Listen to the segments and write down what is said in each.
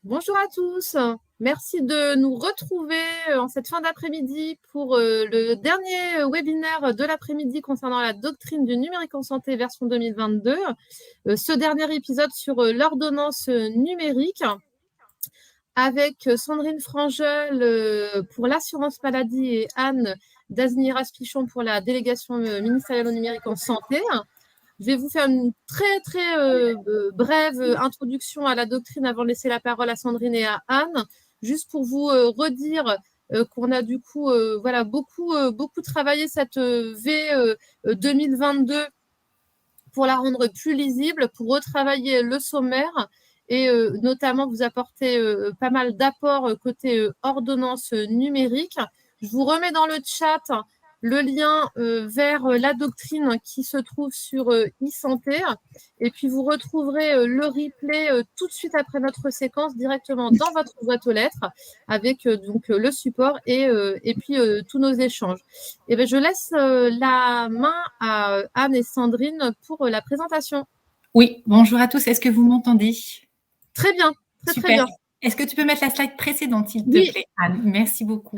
Bonjour à tous, merci de nous retrouver en cette fin d'après-midi pour le dernier webinaire de l'après-midi concernant la doctrine du numérique en santé version 2022. Ce dernier épisode sur l'ordonnance numérique avec Sandrine Frangel pour l'assurance maladie et Anne Dazny-Raspichon pour la délégation ministérielle au numérique en santé. Je vais vous faire une très brève introduction à la doctrine avant de laisser la parole à Sandrine et à Anne, juste pour vous redire qu'on a du coup beaucoup travaillé cette V 2022 pour la rendre plus lisible, pour retravailler le sommaire et notamment vous apporter pas mal d'apports côté ordonnance numérique. Je vous remets dans le chat le lien vers la doctrine qui se trouve sur e-santé. Et puis, vous retrouverez le replay tout de suite après notre séquence directement dans votre boîte aux lettres avec donc le support et puis tous nos échanges. Et bien, je laisse la main à Anne et Sandrine pour la présentation. Oui, bonjour à tous. Est-ce que vous m'entendez? Très bien, très Super. bien. Est-ce que tu peux mettre la slide précédente, s'il te Oui. plaît, Anne? Merci beaucoup.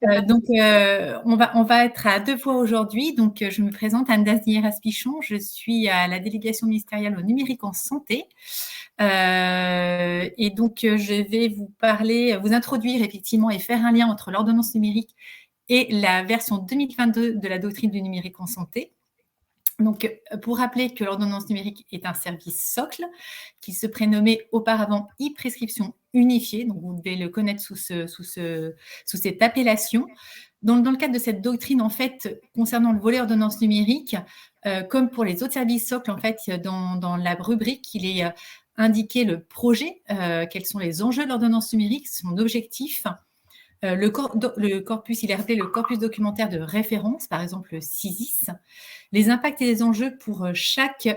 On va être à deux voix aujourd'hui. Donc, je me présente, Anne Dazny-Raspichon. Je suis à la délégation ministérielle au numérique en santé. Et donc, je vais vous parler, vous introduire effectivement et faire un lien entre l'ordonnance numérique et la version 2022 de la doctrine du numérique en santé. Donc, pour rappeler que l'ordonnance numérique est un service socle qui se prénommait auparavant e-prescription unifiée, donc vous devez le connaître sous cette appellation. Donc, dans le cadre de cette doctrine, en fait, concernant le volet ordonnance numérique, comme pour les autres services socles, en fait, dans la rubrique, il est indiqué le projet, quels sont les enjeux de l'ordonnance numérique, son objectif. Le corpus, il est rappelé le corpus documentaire de référence, par exemple le CISIS, les impacts et les enjeux pour chaque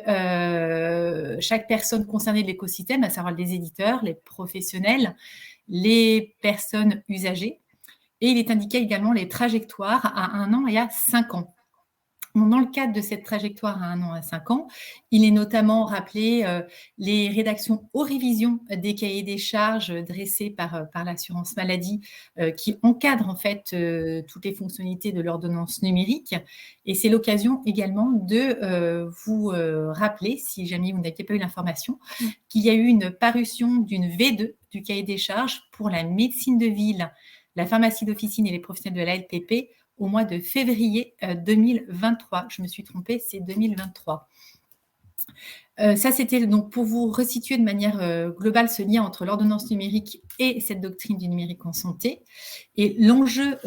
personne concernée de l'écosystème, à savoir les éditeurs, les professionnels, les personnes usagées. Et il est indiqué également les trajectoires à 1 an et à 5 ans. Dans le cadre de cette trajectoire à 1 an à 5 ans, il est notamment rappelé les rédactions aux révisions des cahiers des charges dressés par l'assurance maladie qui encadrent en fait toutes les fonctionnalités de l'ordonnance numérique. Et c'est l'occasion également de vous rappeler, si jamais vous n'aviez pas eu l'information, qu'il y a eu une parution d'une V2 du cahier des charges pour la médecine de ville, la pharmacie d'officine et les professionnels de la LPP au mois de février 2023. Je me suis trompée, c'est 2023. Ça, c'était donc pour vous resituer de manière globale ce lien entre l'ordonnance numérique et cette doctrine du numérique en santé. Et l'ambition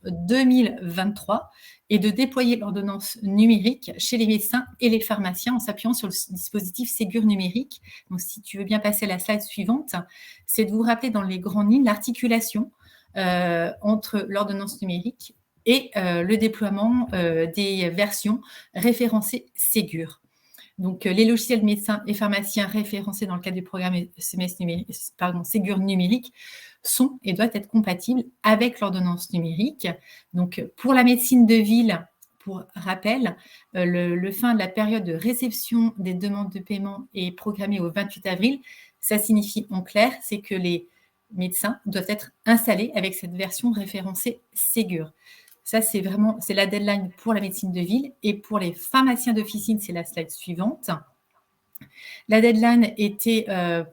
2023 est de déployer l'ordonnance numérique chez les médecins et les pharmaciens en s'appuyant sur le dispositif Ségur numérique. Donc, si tu veux bien passer à la slide suivante, c'est de vous rappeler dans les grandes lignes l'articulation entre l'ordonnance numérique et le déploiement des versions référencées Ségur. Donc, les logiciels médecins et pharmaciens référencés dans le cadre du programme Ségur numérique sont et doivent être compatibles avec l'ordonnance numérique. Donc, pour la médecine de ville, pour rappel, le fin de la période de réception des demandes de paiement est programmée au 28 avril. Ça signifie en clair, c'est que les médecins doivent être installés avec cette version référencée Ségur. Ça, c'est la deadline pour la médecine de ville. Et pour les pharmaciens d'officine, c'est la slide suivante. La deadline était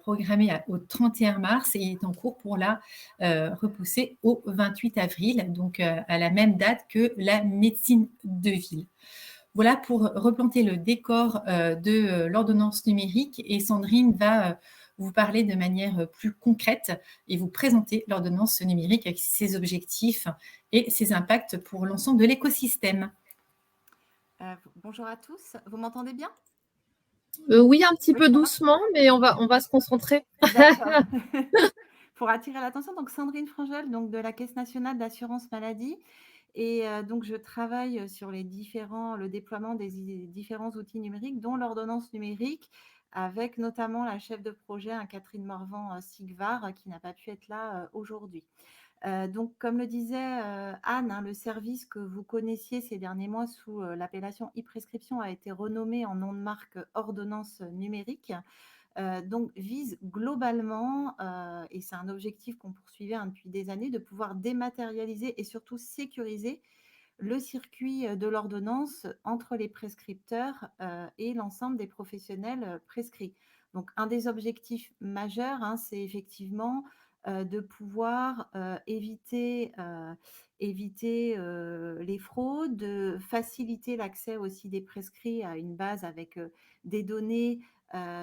programmée au 31 mars et est en cours pour la repousser au 28 avril, donc à la même date que la médecine de ville. Voilà pour replanter le décor de l'ordonnance numérique, et Sandrine va vous parler de manière plus concrète et vous présenter l'ordonnance numérique avec ses objectifs et ses impacts pour l'ensemble de l'écosystème. Bonjour à tous, vous m'entendez bien? Oui, un petit peu doucement, mais on va se concentrer. D'accord. Pour attirer l'attention, donc Sandrine Frangel, donc de la Caisse nationale d'assurance maladie. Et donc, je travaille sur le déploiement des différents outils numériques, dont l'ordonnance numérique, avec notamment la chef de projet, Catherine Morvan-Sigvar, qui n'a pas pu être là aujourd'hui. Donc, comme le disait Anne, le service que vous connaissiez ces derniers mois sous l'appellation e-prescription a été renommé en nom de marque ordonnance numérique. donc vise globalement, et c'est un objectif qu'on poursuivait depuis des années, de pouvoir dématérialiser et surtout sécuriser le circuit de l'ordonnance entre les prescripteurs et l'ensemble des professionnels prescrits. Donc, un des objectifs majeurs, hein, c'est effectivement de pouvoir éviter les fraudes, de faciliter l'accès aussi des prescrits à une base avec des données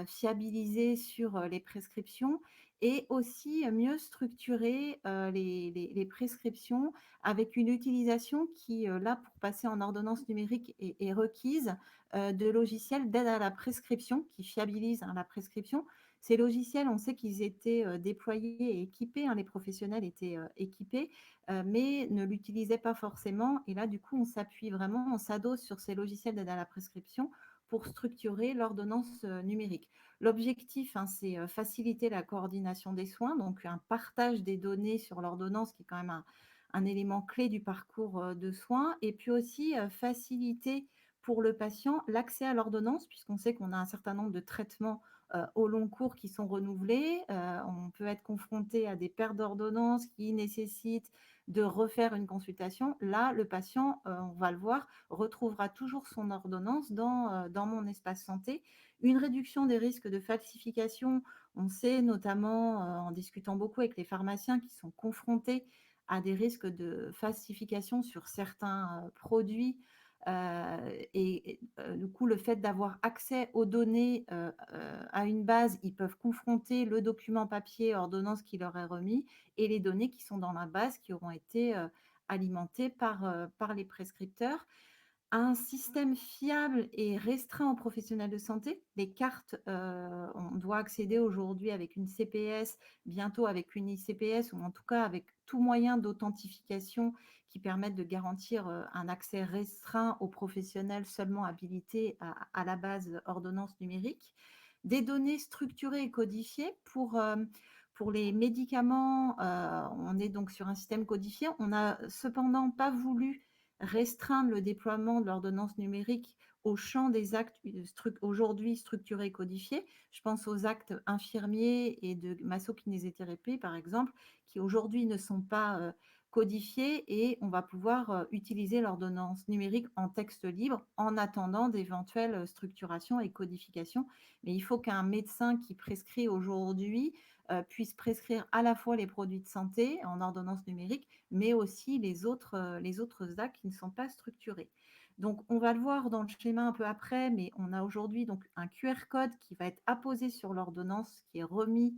fiabilisées sur les prescriptions et aussi mieux structurer les prescriptions avec une utilisation qui, là, pour passer en ordonnance numérique est requise, de logiciels d'aide à la prescription qui fiabilisent, hein, la prescription. Ces logiciels, on sait qu'ils étaient, déployés et équipés, hein, les professionnels étaient, équipés, mais ne l'utilisaient pas forcément et là, du coup, on s'appuie vraiment, on s'adosse sur ces logiciels d'aide à la prescription pour structurer l'ordonnance, numérique. L'objectif, hein, c'est, faciliter la coordination des soins, donc un partage des données sur l'ordonnance qui est quand même un élément clé du parcours de soins et puis aussi faciliter pour le patient l'accès à l'ordonnance puisqu'on sait qu'on a un certain nombre de traitements au long cours qui sont renouvelés. On peut être confronté à des pertes d'ordonnance qui nécessitent de refaire une consultation. Là, le patient, on va le voir, retrouvera toujours son ordonnance dans mon espace santé. Une réduction des risques de falsification, on sait notamment en discutant beaucoup avec les pharmaciens qui sont confrontés à des risques de falsification sur certains produits. Du coup, le fait d'avoir accès aux données à une base, ils peuvent confronter le document papier ordonnance qui leur est remis et les données qui sont dans la base qui auront été alimentées par les prescripteurs. Un système fiable et restreint aux professionnels de santé. Les cartes, on doit accéder aujourd'hui avec une CPS, bientôt avec une ICPS ou en tout cas avec tout moyen d'authentification qui permettent de garantir un accès restreint aux professionnels seulement habilités à la base ordonnance numérique. Des données structurées et codifiées pour les médicaments, on est donc sur un système codifié. On n'a cependant pas voulu restreindre le déploiement de l'ordonnance numérique au champ des actes aujourd'hui structurés et codifiés. Je pense aux actes infirmiers et de massokinésithérapie, par exemple, qui aujourd'hui ne sont pas codifiés et on va pouvoir utiliser l'ordonnance numérique en texte libre en attendant d'éventuelles structurations et codifications. Mais il faut qu'un médecin qui prescrit aujourd'hui puisse prescrire à la fois les produits de santé en ordonnance numérique, mais aussi les autres actes qui ne sont pas structurés. Donc, on va le voir dans le schéma un peu après, mais on a aujourd'hui donc un QR code qui va être apposé sur l'ordonnance, qui est remis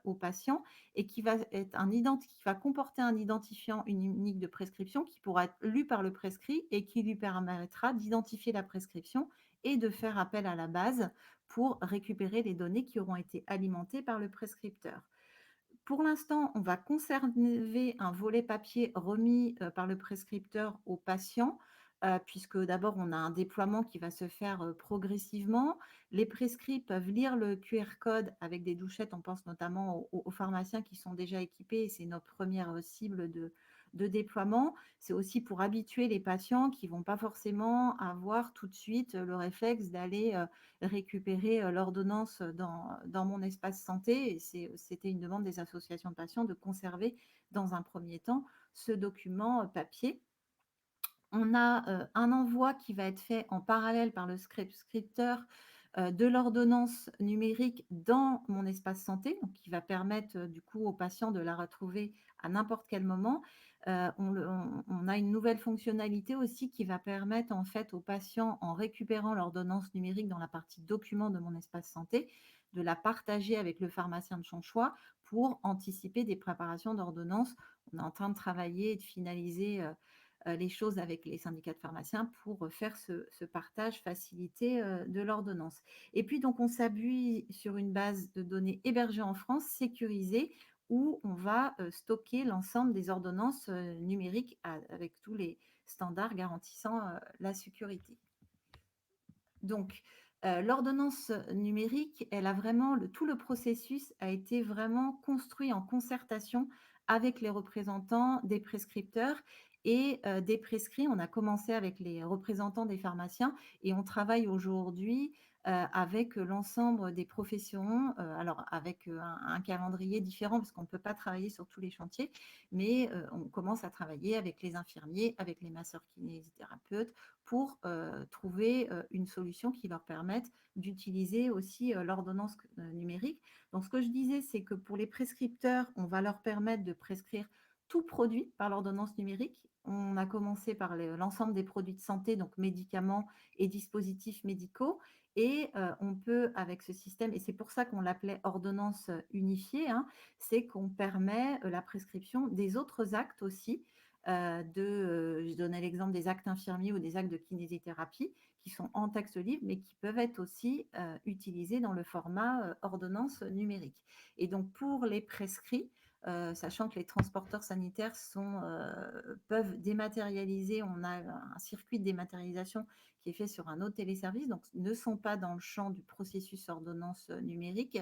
au patient et qui va comporter un identifiant unique de prescription qui pourra être lu par le prescrit et qui lui permettra d'identifier la prescription et de faire appel à la base pour récupérer les données qui auront été alimentées par le prescripteur. Pour l'instant, on va conserver un volet papier remis par le prescripteur au patient, puisque d'abord, on a un déploiement qui va se faire progressivement. Les prescrits peuvent lire le QR code avec des douchettes. On pense notamment aux pharmaciens qui sont déjà équipés. C'est notre première cible de déploiement. C'est aussi pour habituer les patients qui ne vont pas forcément avoir tout de suite le réflexe d'aller récupérer l'ordonnance dans mon espace santé. Et c'était une demande des associations de patients de conserver dans un premier temps ce document papier. On a un envoi qui va être fait en parallèle par le scripteur de l'ordonnance numérique dans mon espace santé, donc qui va permettre du coup aux patients de la retrouver à n'importe quel moment. On a une nouvelle fonctionnalité aussi qui va permettre en fait aux patients, en récupérant l'ordonnance numérique dans la partie documents de mon espace santé, de la partager avec le pharmacien de son choix pour anticiper des préparations d'ordonnance. On est en train de travailler et de finaliser les choses avec les syndicats de pharmaciens pour faire ce partage facilité de l'ordonnance. Et puis, donc, on s'appuie sur une base de données hébergée en France, sécurisée, où on va stocker l'ensemble des ordonnances numériques avec tous les standards garantissant la sécurité. Donc, l'ordonnance numérique, elle a vraiment tout le processus a été vraiment construit en concertation avec les représentants des prescripteurs et des prescrits. On a commencé avec les représentants des pharmaciens et on travaille aujourd'hui avec l'ensemble des professions, alors avec un calendrier différent parce qu'on ne peut pas travailler sur tous les chantiers, mais on commence à travailler avec les infirmiers, avec les masseurs kinésithérapeutes pour trouver une solution qui leur permette d'utiliser aussi l'ordonnance numérique. Donc, ce que je disais, c'est que pour les prescripteurs, on va leur permettre de prescrire tout produit par l'ordonnance numérique. On a commencé par l'ensemble des produits de santé, donc médicaments et dispositifs médicaux. Et on peut, avec ce système, et c'est pour ça qu'on l'appelait ordonnance unifiée, hein, c'est qu'on permet la prescription des autres actes aussi. Je donnais l'exemple des actes infirmiers ou des actes de kinésithérapie qui sont en texte libre, mais qui peuvent être aussi utilisés dans le format ordonnance numérique. Et donc, pour les prescrits, sachant que les transporteurs sanitaires peuvent dématérialiser, on a un circuit de dématérialisation qui est fait sur un autre téléservice, donc ne sont pas dans le champ du processus ordonnance numérique,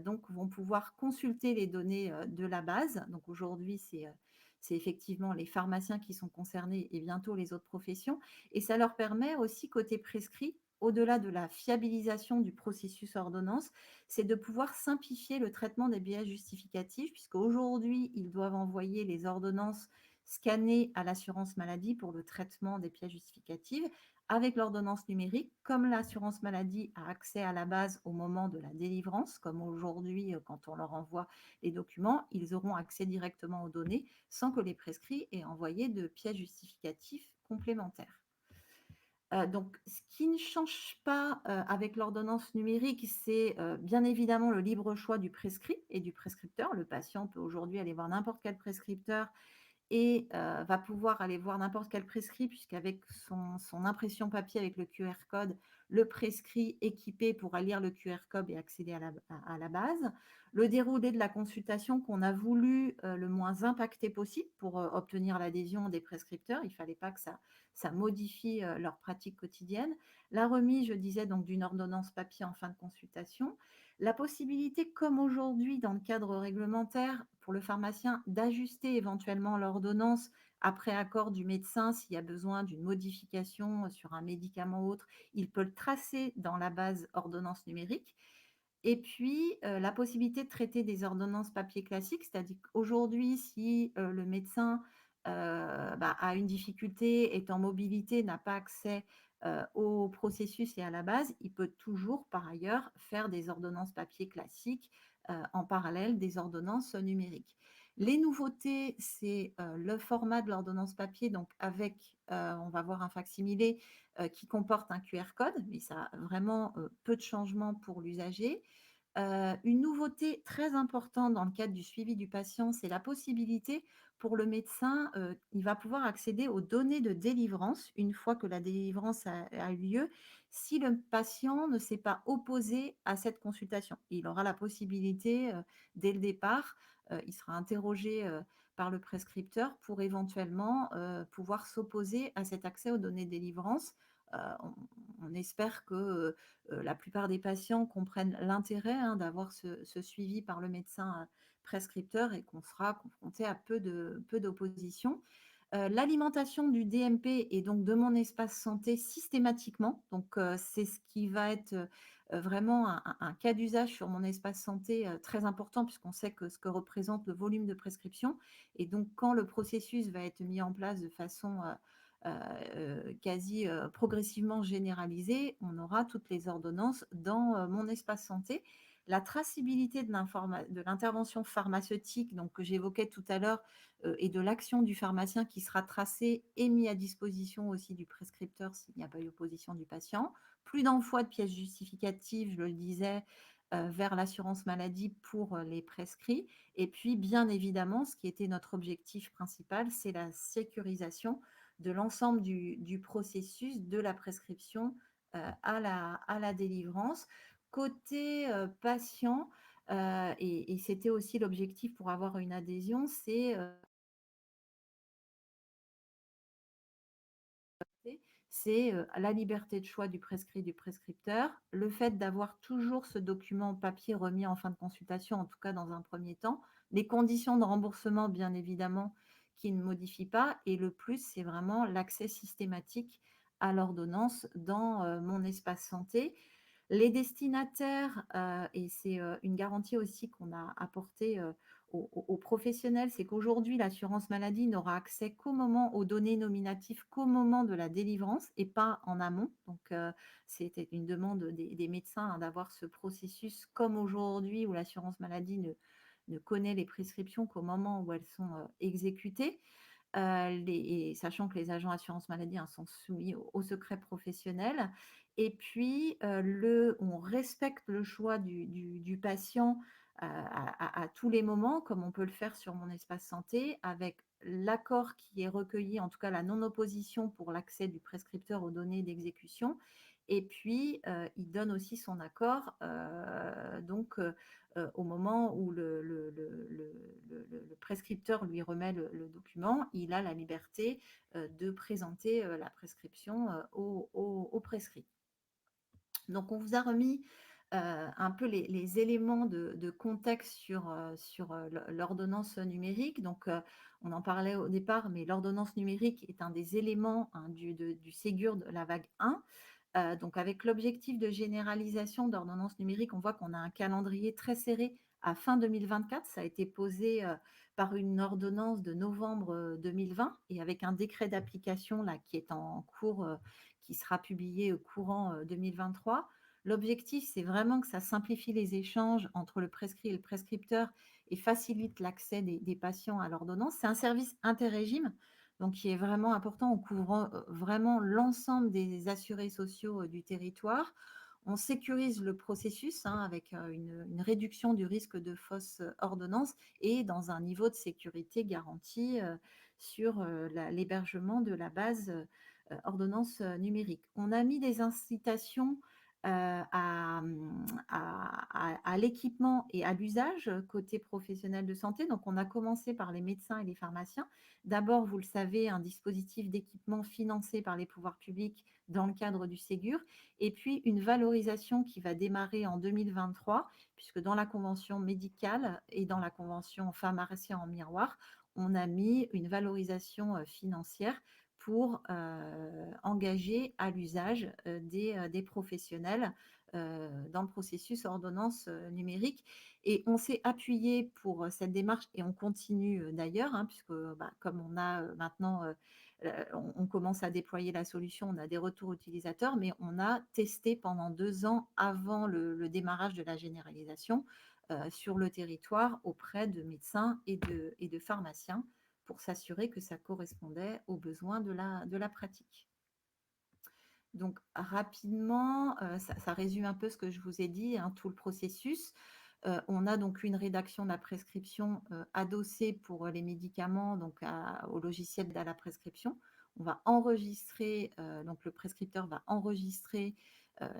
donc vont pouvoir consulter les données de la base. Donc aujourd'hui, c'est effectivement les pharmaciens qui sont concernés et bientôt les autres professions. Et ça leur permet aussi, côté prescrit, au-delà de la fiabilisation du processus ordonnance, c'est de pouvoir simplifier le traitement des biais justificatifs, puisqu'aujourd'hui, ils doivent envoyer les ordonnances scannées à l'assurance maladie pour le traitement des pièces justificatives. Avec l'ordonnance numérique, comme l'assurance maladie a accès à la base au moment de la délivrance, comme aujourd'hui, quand on leur envoie les documents, ils auront accès directement aux données sans que les prescrits aient envoyé de pièces justificatives complémentaires. Donc, ce qui ne change pas avec l'ordonnance numérique, c'est bien évidemment le libre choix du prescrit et du prescripteur. Le patient peut aujourd'hui aller voir n'importe quel prescripteur et va pouvoir aller voir n'importe quel prescrit, puisqu'avec son impression papier avec le QR code, le prescrit équipé pourra lire le QR code et accéder à la base. Le déroulé de la consultation qu'on a voulu le moins impacté possible pour obtenir l'adhésion des prescripteurs. Il ne fallait pas que ça modifie leur pratique quotidienne. La remise, je disais, donc d'une ordonnance papier en fin de consultation. La possibilité, comme aujourd'hui dans le cadre réglementaire, pour le pharmacien d'ajuster éventuellement l'ordonnance après accord du médecin s'il y a besoin d'une modification sur un médicament ou autre, il peut le tracer dans la base ordonnance numérique. Et puis, la possibilité de traiter des ordonnances papier classiques, c'est-à-dire qu'aujourd'hui, si le médecin a une difficulté, est en mobilité, n'a pas accès au processus et à la base, il peut toujours, par ailleurs, faire des ordonnances papier classiques en parallèle des ordonnances numériques. Les nouveautés, c'est le format de l'ordonnance papier, donc avec, on va voir un facsimilé qui comporte un QR code, mais ça a vraiment peu de changements pour l'usager. Une nouveauté très importante dans le cadre du suivi du patient, c'est la possibilité pour le médecin, il va pouvoir accéder aux données de délivrance une fois que la délivrance a eu lieu, si le patient ne s'est pas opposé à cette consultation. Il aura la possibilité, dès le départ, il sera interrogé par le prescripteur pour éventuellement pouvoir s'opposer à cet accès aux données de délivrance. On espère que la plupart des patients comprennent l'intérêt d'avoir ce suivi par le médecin prescripteur et qu'on sera confronté à peu d'opposition. L'alimentation du DMP et donc de mon espace santé systématiquement. Donc, c'est ce qui va être vraiment un cas d'usage sur mon espace santé très important, puisqu'on sait que ce que représente le volume de prescription. Et donc, quand le processus va être mis en place de façon quasi progressivement généralisée, on aura toutes les ordonnances dans mon espace santé. La traçabilité de l'intervention pharmaceutique, donc que j'évoquais tout à l'heure, et de l'action du pharmacien qui sera tracée et mis à disposition aussi du prescripteur s'il n'y a pas eu opposition du patient. Plus d'envoi de pièces justificatives, je le disais, vers l'assurance maladie pour les prescrits. Et puis, bien évidemment, ce qui était notre objectif principal, c'est la sécurisation de l'ensemble du processus de la prescription à la délivrance. Côté patient, et c'était aussi l'objectif pour avoir une adhésion, c'est la liberté de choix du prescrit du prescripteur, le fait d'avoir toujours ce document papier remis en fin de consultation, en tout cas dans un premier temps, les conditions de remboursement, bien évidemment, qui ne modifie pas. Et le plus, c'est vraiment l'accès systématique à l'ordonnance dans mon espace santé. Les destinataires, et c'est une garantie aussi qu'on a apportée aux professionnels, c'est qu'aujourd'hui, l'assurance maladie n'aura accès qu'au moment, aux données nominatives, qu'au moment de la délivrance et pas en amont. Donc, c'était une demande des médecins, hein, d'avoir ce processus comme aujourd'hui où l'assurance maladie ne connaît les prescriptions qu'au moment où elles sont exécutées. Et sachant que les agents assurance maladie, hein, sont soumis au secret professionnel. Et puis, on respecte le choix du patient à tous les moments, comme on peut le faire sur mon espace santé, avec l'accord qui est recueilli, en tout cas la non-opposition pour l'accès du prescripteur aux données d'exécution. Et puis, il donne aussi son accord, au moment où le prescripteur lui remet le document, il a la liberté de présenter la prescription au prescrit. Donc, on vous a remis un peu les éléments de contexte sur l'ordonnance numérique. Donc, on en parlait au départ, mais l'ordonnance numérique est un des éléments, hein, du Ségur de la vague 1. Donc, avec l'objectif de généralisation d'ordonnance numérique, on voit qu'on a un calendrier très serré à fin 2024. Ça a été posé par une ordonnance de novembre 2020 et avec un décret d'application là qui est en cours, qui sera publié courant 2023. L'objectif, c'est vraiment que ça simplifie les échanges entre le prescrit et le prescripteur et facilite l'accès des patients à l'ordonnance. C'est un service interrégime, donc qui est vraiment important en couvrant vraiment l'ensemble des assurés sociaux du territoire. On sécurise le processus, hein, avec une réduction du risque de fausse ordonnance et dans un niveau de sécurité garanti sur l'hébergement de la base ordonnance numérique. On a mis des incitations à l'équipement et à l'usage côté professionnel de santé. Donc, on a commencé par les médecins et les pharmaciens. D'abord, vous le savez, un dispositif d'équipement financé par les pouvoirs publics dans le cadre du Ségur, et puis une valorisation qui va démarrer en 2023, puisque dans la convention médicale et dans la convention pharmacien en miroir, on a mis une valorisation financière pour engager à l'usage des professionnels dans le processus ordonnance numérique. Et on s'est appuyé pour cette démarche, et on continue d'ailleurs, hein, puisque comme on a maintenant, on commence à déployer la solution, on a des retours utilisateurs, mais on a testé pendant 2 ans avant le démarrage de la généralisation sur le territoire auprès de médecins et de pharmaciens pour s'assurer que ça correspondait aux besoins de la pratique. Donc, rapidement, ça résume un peu ce que je vous ai dit, hein, tout le processus. On a donc une rédaction de la prescription adossée pour les médicaments, donc au logiciel de la prescription. On va enregistrer, donc le prescripteur va enregistrer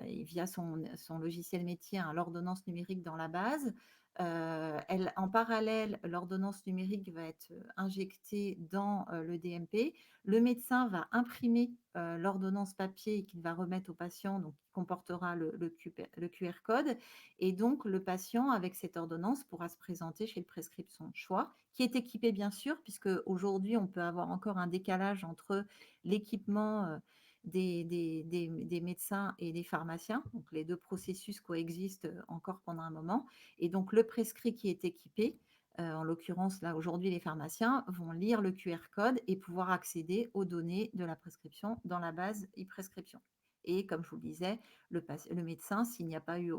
via son logiciel métier, hein, l'ordonnance numérique dans la base. En parallèle, l'ordonnance numérique va être injectée dans le DMP. Le médecin va imprimer l'ordonnance papier qu'il va remettre au patient, donc qui comportera le QR code. Et donc, le patient, avec cette ordonnance, pourra se présenter chez le prescripteur de son choix, qui est équipé, bien sûr, puisque aujourd'hui, on peut avoir encore un décalage entre l'équipement des médecins et des pharmaciens. Donc, les deux processus coexistent encore pendant un moment. Et donc, le prescrit qui est équipé, en l'occurrence, là, aujourd'hui, les pharmaciens vont lire le QR code et pouvoir accéder aux données de la prescription dans la base e-prescription. Et comme je vous le disais, le médecin, s'il n'y a pas eu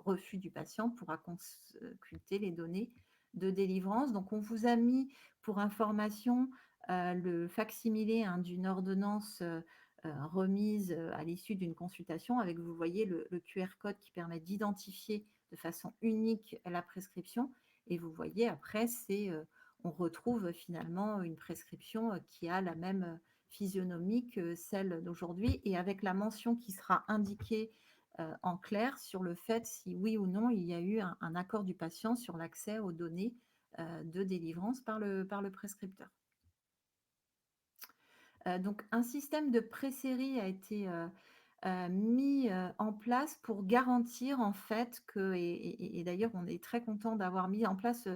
refus du patient, pourra consulter les données de délivrance. Donc, on vous a mis pour information le facsimilé, hein, d'une ordonnance remise à l'issue d'une consultation avec, vous voyez, le QR code qui permet d'identifier de façon unique la prescription. Et vous voyez, après, on retrouve finalement une prescription qui a la même physionomie que celle d'aujourd'hui, et avec la mention qui sera indiquée en clair sur le fait si oui ou non il y a eu un accord du patient sur l'accès aux données de délivrance par le prescripteur. Donc, un système de pré-série a été mis en place pour garantir en fait que, et d'ailleurs on est très content d'avoir mis en place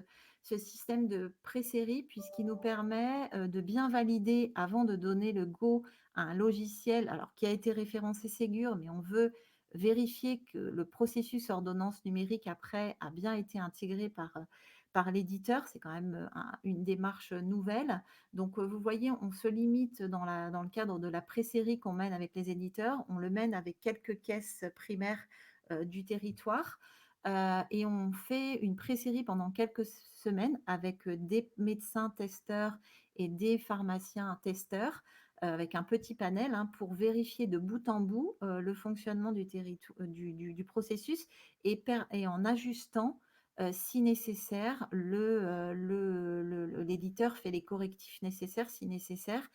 ce système de pré-série puisqu'il nous permet de bien valider avant de donner le go à un logiciel alors qui a été référencé Ségur, mais on veut vérifier que le processus ordonnance numérique après a bien été intégré par l'éditeur. C'est quand même une démarche nouvelle. Donc, vous voyez, on se limite dans le cadre de la pré-série qu'on mène avec les éditeurs. On le mène avec quelques caisses primaires du territoire. Et on fait une pré-série pendant quelques semaines avec des médecins testeurs et des pharmaciens testeurs avec un petit panel pour vérifier de bout en bout le fonctionnement du processus et en ajustant, si nécessaire, l'éditeur fait les correctifs nécessaires, si nécessaire,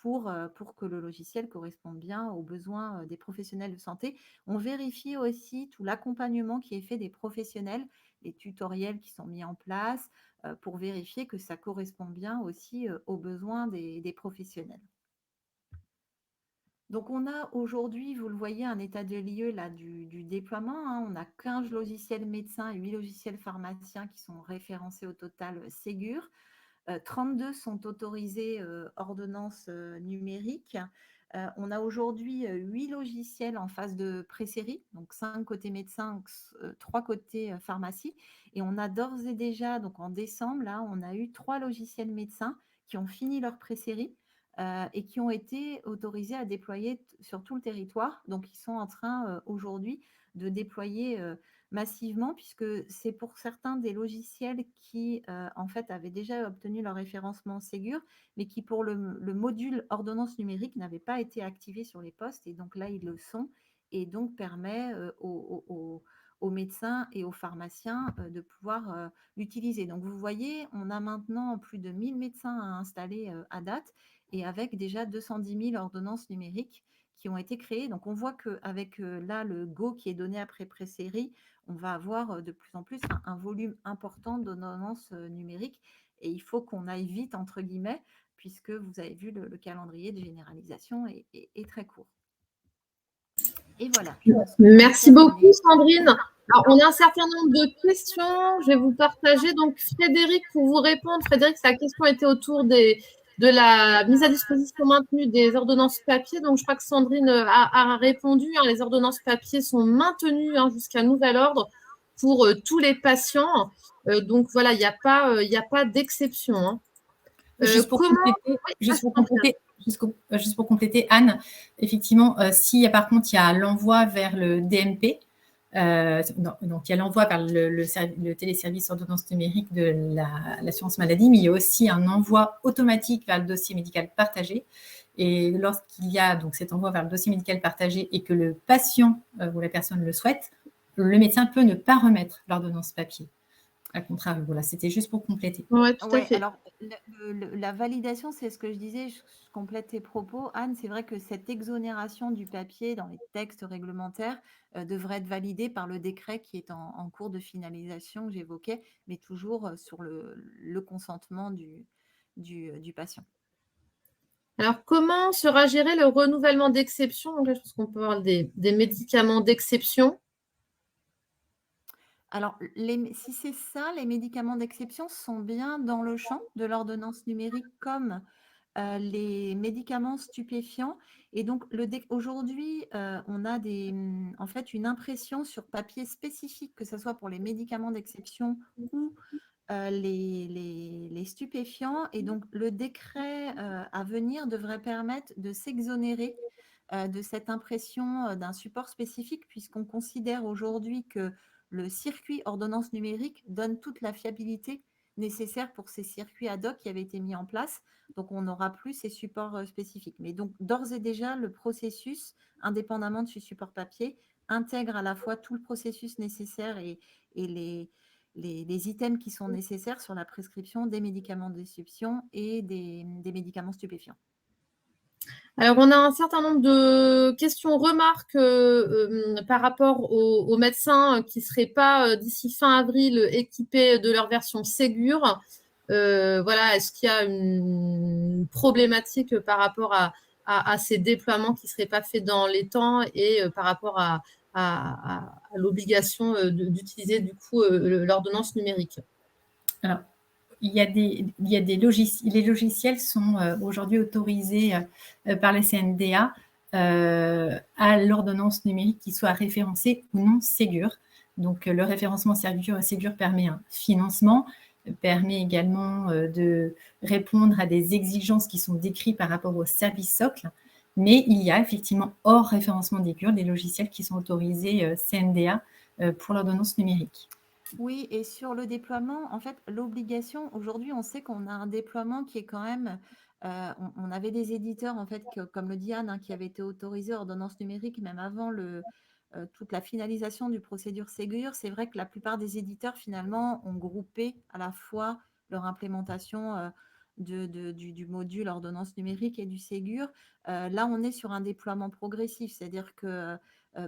pour que le logiciel corresponde bien aux besoins des professionnels de santé. On vérifie aussi tout l'accompagnement qui est fait des professionnels, les tutoriels qui sont mis en place pour vérifier que ça correspond bien aussi aux besoins des professionnels. Donc, on a aujourd'hui, vous le voyez, un état des lieux là, du déploiement. On a 15 logiciels médecins et 8 logiciels pharmaciens qui sont référencés au total Ségur. 32 sont autorisés ordonnance numérique. On a aujourd'hui 8 logiciels en phase de pré-série, donc 5 côté médecin, 3 côté pharmacie. Et on a d'ores et déjà, donc en décembre, là, on a eu 3 logiciels médecins qui ont fini leur pré-série et qui ont été autorisés à déployer sur tout le territoire. Donc, ils sont en train aujourd'hui de déployer massivement, puisque c'est pour certains des logiciels qui, en fait, avaient déjà obtenu leur référencement Ségur, mais qui, pour le module ordonnance numérique, n'avaient pas été activés sur les postes. Et donc là, ils le sont. Et donc, permet aux médecins et aux pharmaciens de pouvoir l'utiliser. Donc, vous voyez, on a maintenant plus de 1000 médecins à installer à date et avec déjà 210 000 ordonnances numériques qui ont été créées. Donc, on voit qu'avec là, le go qui est donné après pré-série, on va avoir de plus en plus un volume important d'ordonnances numériques. Et il faut qu'on aille vite, entre guillemets, puisque vous avez vu, le calendrier de généralisation est très court. Et voilà. Merci beaucoup, Sandrine. Alors, on a un certain nombre de questions. Je vais vous partager. Donc, Frédéric, pour vous répondre, Frédéric, sa question était autour de la mise à disposition maintenue des ordonnances papier. Donc, je crois que Sandrine a répondu. Les ordonnances papier sont maintenues jusqu'à nouvel ordre pour tous les patients. Donc, voilà, il n'y a pas d'exception. Juste pour compléter, Anne, effectivement, par contre, il y a l'envoi vers le DMP, donc il y a l'envoi vers le téléservice ordonnance numérique de l'assurance maladie, mais il y a aussi un envoi automatique vers le dossier médical partagé. Et lorsqu'il y a donc cet envoi vers le dossier médical partagé et que le patient ou la personne le souhaite, le médecin peut ne pas remettre l'ordonnance papier. À contrario, voilà, c'était juste pour compléter. Oui, tout à fait. Alors, la validation, c'est ce que je disais, je complète tes propos. Anne, c'est vrai que cette exonération du papier dans les textes réglementaires devrait être validée par le décret qui est en cours de finalisation que j'évoquais, mais toujours sur le consentement du patient. Alors, comment sera géré le renouvellement d'exception? Donc là, je pense qu'on peut parler des médicaments d'exception. Alors, si c'est ça, les médicaments d'exception sont bien dans le champ de l'ordonnance numérique comme les médicaments stupéfiants. Et donc, aujourd'hui, on a en fait une impression sur papier spécifique, que ce soit pour les médicaments d'exception ou les stupéfiants. Et donc, le décret à venir devrait permettre de s'exonérer de cette impression d'un support spécifique, puisqu'on considère aujourd'hui que le circuit ordonnance numérique donne toute la fiabilité nécessaire pour ces circuits ad hoc qui avaient été mis en place. Donc, on n'aura plus ces supports spécifiques. Mais donc, d'ores et déjà, le processus, indépendamment de ce support papier, intègre à la fois tout le processus nécessaire et les items qui sont nécessaires sur la prescription des médicaments d'exception et des médicaments stupéfiants. Alors, on a un certain nombre de questions, remarques par rapport aux médecins qui ne seraient pas, d'ici fin avril, équipés de leur version Ségur. Voilà, est-ce qu'il y a une problématique par rapport à ces déploiements qui ne seraient pas faits dans les temps et par rapport à l'obligation d'utiliser du coup l'ordonnance numérique? Alors, les logiciels sont aujourd'hui autorisés par la CNDA à l'ordonnance numérique qui soit référencée ou non Ségur. Donc, le référencement Ségur permet un financement, permet également de répondre à des exigences qui sont décrites par rapport au service socle. Mais il y a effectivement, hors référencement Ségur, des logiciels qui sont autorisés CNDA pour l'ordonnance numérique. Oui, et sur le déploiement, en fait, l'obligation, aujourd'hui, on sait qu'on a un déploiement qui est quand même, on avait des éditeurs, en fait, comme le dit Anne, hein, qui avaient été autorisés ordonnance numérique, même avant toute la finalisation du procédure Ségur. C'est vrai que la plupart des éditeurs, finalement, ont groupé à la fois leur implémentation du module ordonnance numérique et du Ségur. Là, on est sur un déploiement progressif, c'est-à-dire que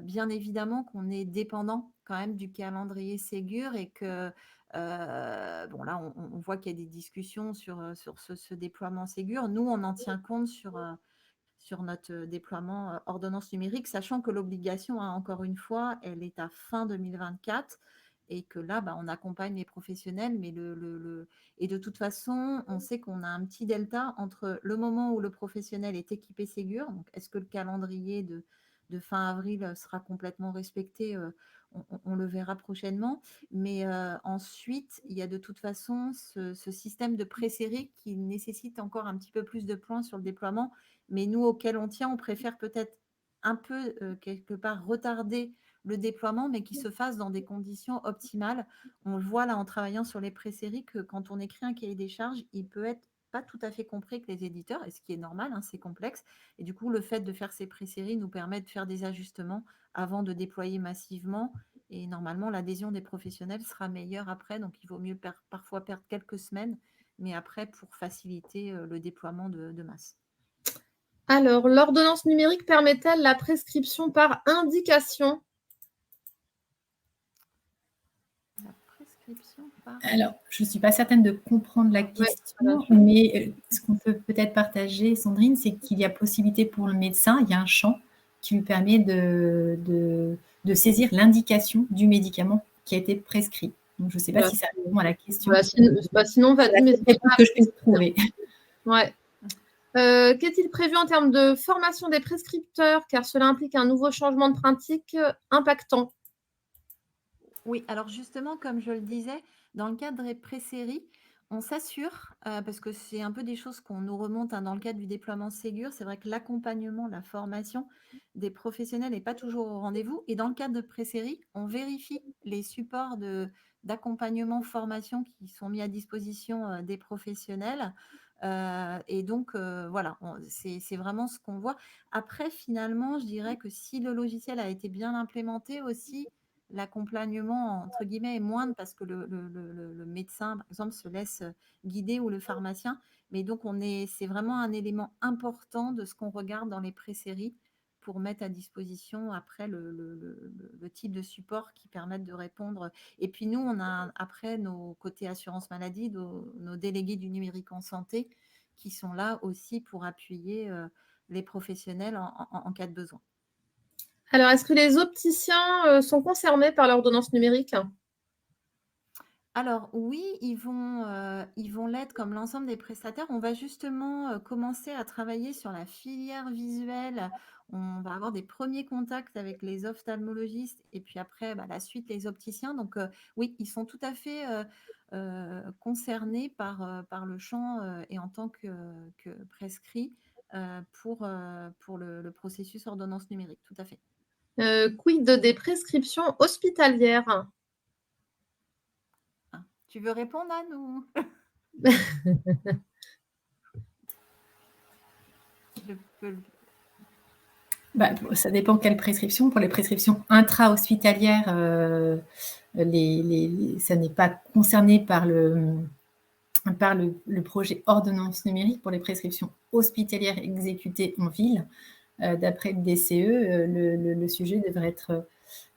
bien évidemment qu'on est dépendant quand même du calendrier Ségur et que bon là on voit qu'il y a des discussions sur ce déploiement Ségur. Nous on en tient compte sur notre déploiement ordonnance numérique, sachant que l'obligation, hein, encore une fois, elle est à fin 2024 et que là, on accompagne les professionnels, mais et de toute façon, on sait qu'on a un petit delta entre le moment où le professionnel est équipé Ségur, donc est-ce que le calendrier de fin avril sera complètement respecté, on le verra prochainement. Mais ensuite, il y a de toute façon ce système de pré-série qui nécessite encore un petit peu plus de points sur le déploiement. Mais nous, auxquels on tient, on préfère peut-être un peu, quelque part, retarder le déploiement, mais qui se fasse dans des conditions optimales. On le voit là en travaillant sur les pré-séries que quand on écrit un cahier des charges, il peut être pas tout à fait compris que les éditeurs, et ce qui est normal, hein, c'est complexe. Et du coup, le fait de faire ces pré-séries nous permet de faire des ajustements avant de déployer massivement. Et normalement, l'adhésion des professionnels sera meilleure après. Donc, il vaut mieux parfois perdre quelques semaines, mais après, pour faciliter le déploiement de masse. Alors, l'ordonnance numérique permet-elle la prescription par indication? La prescription par... Alors, je ne suis pas certaine de comprendre la question, mais ce qu'on peut peut-être partager, Sandrine, c'est qu'il y a possibilité pour le médecin, il y a un champ qui lui permet de saisir l'indication du médicament qui a été prescrit. Donc, je ne sais pas si ça répond à la question. Sinon, vas-y, mais c'est ce que je puisse trouver. Ouais. Qu'est-il prévu en termes de formation des prescripteurs, car cela implique un nouveau changement de pratique impactant? Oui, alors justement, comme je le disais, dans le cadre des pré-séries, on s'assure, parce que c'est un peu des choses qu'on nous remonte, hein, dans le cadre du déploiement Ségur, c'est vrai que l'accompagnement, la formation des professionnels n'est pas toujours au rendez-vous. Et dans le cadre de pré-séries, on vérifie les supports d'accompagnement, formation qui sont mis à disposition des professionnels. Et donc, voilà, c'est vraiment ce qu'on voit. Après, finalement, je dirais que si le logiciel a été bien implémenté aussi, l'accompagnement, entre guillemets, est moindre parce que le médecin, par exemple, se laisse guider ou le pharmacien. Mais donc, c'est vraiment un élément important de ce qu'on regarde dans les pré-séries pour mettre à disposition après le type de support qui permettent de répondre. Et puis nous, on a après nos côtés assurance maladie, nos délégués du numérique en santé qui sont là aussi pour appuyer les professionnels en cas de besoin. Alors, est-ce que les opticiens sont concernés par l'ordonnance numérique? Alors oui, ils vont l'être comme l'ensemble des prestataires. On va justement commencer à travailler sur la filière visuelle. On va avoir des premiers contacts avec les ophtalmologistes et puis après, la suite, les opticiens. Donc oui, ils sont tout à fait concernés par le champ et en tant que prescrit pour le processus ordonnance numérique. Tout à fait. Quid des prescriptions hospitalières? Tu veux répondre, Anne, ou... Je peux Ça dépend quelle prescription. Pour les prescriptions intra-hospitalières, ça n'est pas concerné par le projet ordonnance numérique. Pour les prescriptions hospitalières exécutées en ville, d'après le DCE, le sujet devrait être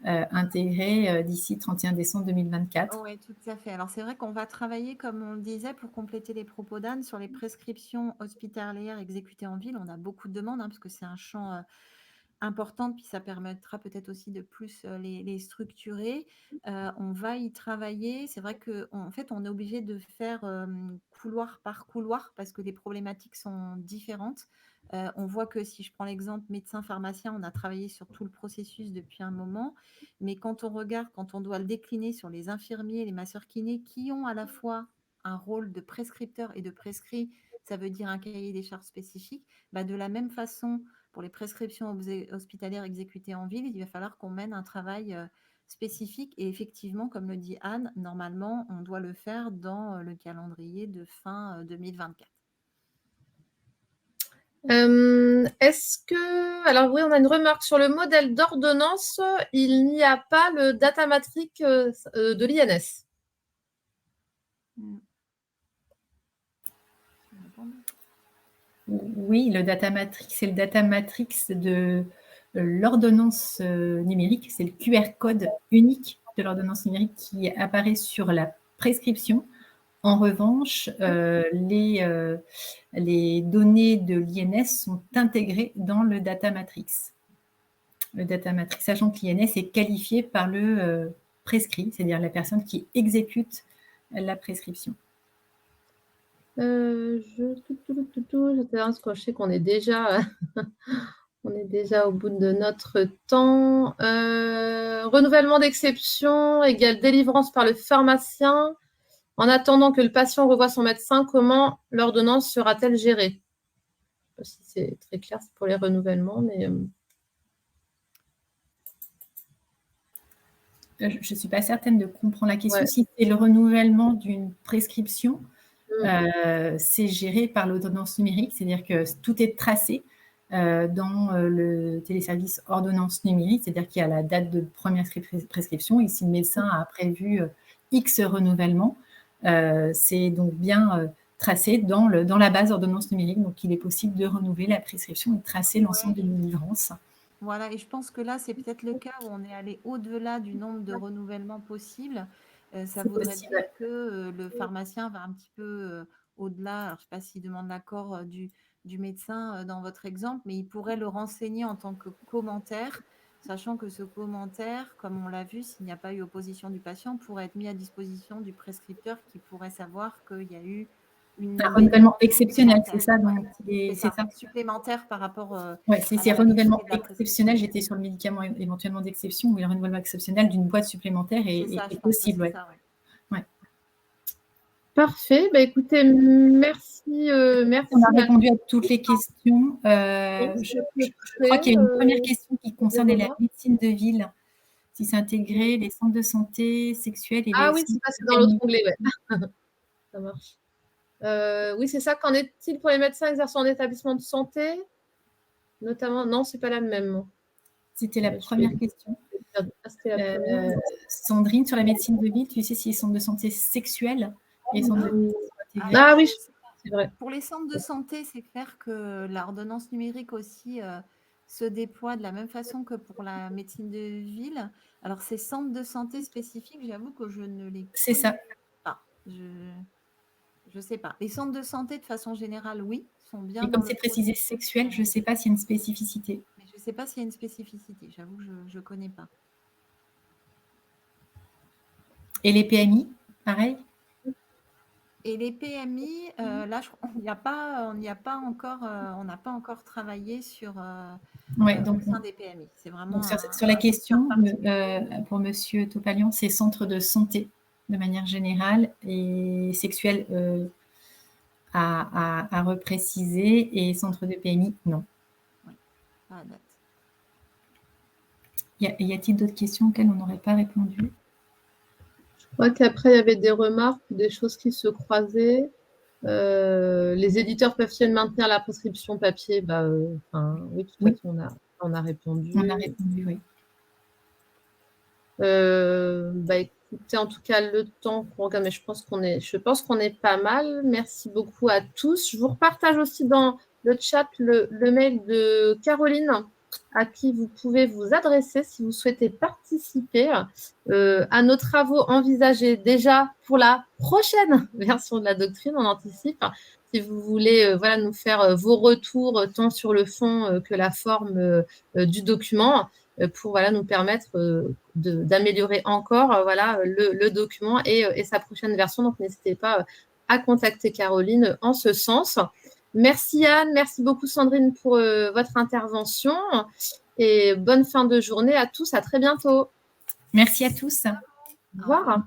intégré d'ici 31 décembre 2024. Oui, tout à fait. Alors, c'est vrai qu'on va travailler, comme on le disait, pour compléter les propos d'Anne, sur les prescriptions hospitalières exécutées en ville. On a beaucoup de demandes, hein, parce que c'est un champ importantes, puis ça permettra peut-être aussi de plus les structurer. On va y travailler. C'est vrai qu'en fait, on est obligé de faire couloir par couloir parce que les problématiques sont différentes. On voit que si je prends l'exemple médecin-pharmacien, on a travaillé sur tout le processus depuis un moment. Mais quand on regarde, quand on doit le décliner sur les infirmiers, les masseurs kinés, qui ont à la fois un rôle de prescripteur et de prescrit, ça veut dire un cahier des charges spécifique, bah, de la même façon, pour les prescriptions hospitalières exécutées en ville, il va falloir qu'on mène un travail spécifique. Et effectivement, comme le dit Anne, normalement, on doit le faire dans le calendrier de fin 2024. Est-ce que... Alors oui, on a une remarque sur le modèle d'ordonnance. Il n'y a pas le data matrix de l'INS. Oui, le data matrix, c'est le data matrix de l'ordonnance numérique. C'est le QR code unique de l'ordonnance numérique qui apparaît sur la prescription. En revanche, les données de l'INS sont intégrées dans le data matrix. Le data matrix, sachant que l'INS est qualifié par le prescrit, c'est-à-dire la personne qui exécute la prescription. J'étais là, parce que je sais qu'on est déjà... On est déjà au bout de notre temps. Renouvellement d'exception égale délivrance par le pharmacien. En attendant que le patient revoie son médecin, comment l'ordonnance sera-t-elle gérée? Je ne sais pas si c'est très clair pour les renouvellements, mais... Je ne suis pas certaine de comprendre la question. Ouais. Si c'est le renouvellement d'une prescription, c'est géré par l'ordonnance numérique, c'est-à-dire que tout est tracé dans le téléservice ordonnance numérique, c'est-à-dire qu'il y a la date de première prescription et si le médecin a prévu X renouvellement, c'est donc bien tracé dans la base ordonnance numérique, donc il est possible de renouveler la prescription et tracer l'ensemble de délivrance. Voilà, et je pense que là, c'est peut-être le cas où on est allé au-delà du nombre de renouvellements possibles. Ça voudrait dire que le pharmacien va un petit peu au-delà. Alors, je ne sais pas s'il demande l'accord du médecin dans votre exemple, mais il pourrait le renseigner en tant que commentaire, sachant que ce commentaire, comme on l'a vu, s'il n'y a pas eu opposition du patient, pourrait être mis à disposition du prescripteur qui pourrait savoir qu'il y a eu un renouvellement exceptionnel, c'est ça, donc c'est ça, supplémentaire par rapport. Oui, si c'est renouvellement exceptionnel, j'étais sur le médicament éventuellement d'exception, ou le renouvellement exceptionnel d'une boîte supplémentaire est possible. Ouais. Ouais. Parfait. Bah, écoutez, merci. On a répondu à toutes les questions. Je crois qu'il y a une première question qui concernait la médecine de ville. Si c'est intégré, les centres de santé sexuelle et oui, c'est passé dans l'autre onglet. Ouais. Ça marche. Oui, c'est ça. Qu'en est-il pour les médecins exerçant en établissement de santé? Notamment, non, c'est pas la même. C'était la première question. Sandrine, sur la médecine de ville, tu sais si les centres de santé sexuels et les centres de santé oui, c'est vrai. Pour les centres de santé, c'est clair que l'ordonnance numérique aussi se déploie de la même façon que pour la médecine de ville. Alors, ces centres de santé spécifiques, j'avoue que je ne les connais pas. Je ne sais pas. Les centres de santé, de façon générale, oui, sont bien. Et comme c'est précisé sexuel, je ne sais pas s'il y a une spécificité. Mais je ne sais pas s'il y a une spécificité. J'avoue que je ne connais pas. Et les PMI, pareil? Et les PMI, là, on n'a pas encore travaillé sur donc, au sein des PMI. C'est vraiment sur la question pour Monsieur Topalian, c'est centre de santé de manière générale et sexuel à repréciser et centre de PMI, non. Oui, pas à date. Y a-t-il d'autres questions auxquelles on n'aurait pas répondu? Je crois qu'après, il y avait des remarques, des choses qui se croisaient. Les éditeurs peuvent-ils maintenir la prescription papier? Oui, de toute façon, on a répondu. On a répondu, oui. Écoutez, en tout cas, le temps qu'on regarde, mais je pense qu'on est pas mal. Merci beaucoup à tous. Je vous repartage aussi dans le chat le mail de Caroline à qui vous pouvez vous adresser si vous souhaitez participer à nos travaux envisagés déjà pour la prochaine version de la doctrine, on anticipe. Si vous voulez nous faire vos retours tant sur le fond que la forme du document pour nous permettre d'améliorer encore le document et sa prochaine version. Donc, n'hésitez pas à contacter Caroline en ce sens. Merci Anne, merci beaucoup Sandrine pour votre intervention et bonne fin de journée à tous, à très bientôt. Merci à tous. Au revoir.